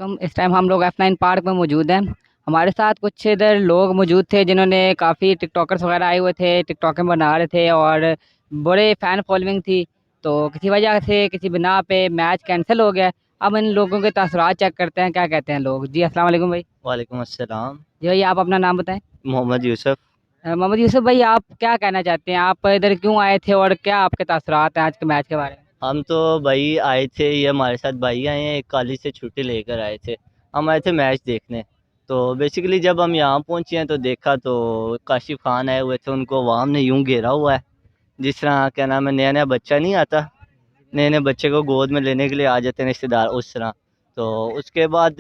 वालेकुम। इस टाइम हम लोग F9 पार्क में मौजूद हैं। हमारे साथ कुछ इधर लोग मौजूद थे जिन्होंने काफ़ी टिकटॉकर्स वगैरह आए हुए थे, टिकटॉक में बना रहे थे और बड़े फ़ैन फॉलोइंग थी। तो किसी वजह से किसी बिना पे मैच कैंसिल हो गया। अब इन लोगों के तासुरात चेक करते हैं क्या कहते हैं लोग। जी अस्सलाम वालेकुम भाई। वालेकुम अस्सलाम। जी भाई, आप अपना नाम बताएं। मोहम्मद यूसुफ। मोहम्मद यूसुफ भाई, आप क्या कहना चाहते हैं? आप इधर क्यों आए थे और क्या आपके तासुरात हैं आज के मैच के बारे में? हम तो भाई आए थे, ये हमारे साथ भाई आए हैं, एक कॉलेज से छुट्टी लेकर आए थे। हम आए थे मैच देखने। तो बेसिकली जब हम यहाँ पहुँचे हैं तो देखा तो काशिफ खान आए हुए थे, उनको अवाम ने यूं घेरा हुआ है जिस तरह क्या नाम है, नया नया बच्चा नहीं आता, नए नए बच्चे को गोद में लेने के लिए आ जाते हैं रिश्तेदार, उस तरह। तो उसके बाद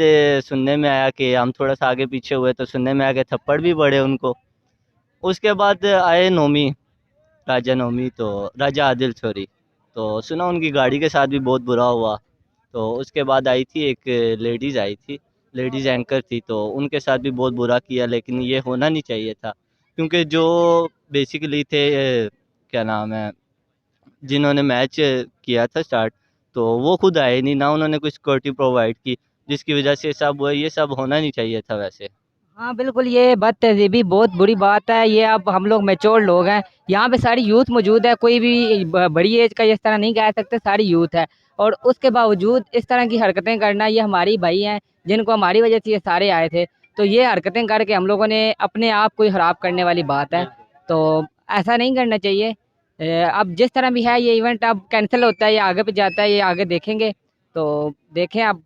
सुनने में आया कि हम थोड़ा सा आगे पीछे हुए तो सुनने में आया कि थप्पड़ भी पड़े उनको। उसके बाद आए नोमी, राजा नोमी, तो राजा आदिल सॉरी। तो सुना उनकी गाड़ी के साथ भी बहुत बुरा हुआ। तो उसके बाद आई थी एक लेडीज़ आई थी, लेडीज़ एंकर थी, तो उनके साथ भी बहुत बुरा किया, लेकिन ये होना नहीं चाहिए था। क्योंकि जो बेसिकली थे क्या नाम है, जिन्होंने मैच किया था स्टार्ट, तो वो खुद आए नहीं ना, उन्होंने कोई सिक्योरिटी प्रोवाइड की, जिसकी वजह से सब हुआ। ये सब होना नहीं चाहिए था वैसे। हाँ बिल्कुल, ये बदतहजीबी बहुत बुरी बात है। ये अब हम लोग मैच्योर लोग हैं, यहाँ पे सारी यूथ मौजूद है। कोई भी बड़ी एज का इस तरह नहीं कह सकते, सारी यूथ है। और उसके बावजूद इस तरह की हरकतें करना, ये हमारी भाई हैं जिनको हमारी वजह से ये सारे आए थे। तो ये हरकतें करके हम लोगों ने अपने आप को ही खराब करने वाली बात है। तो ऐसा नहीं करना चाहिए। अब जिस तरह भी है ये इवेंट अब कैंसिल होता है, ये आगे पे जाता है, ये आगे देखेंगे। तो देखें अब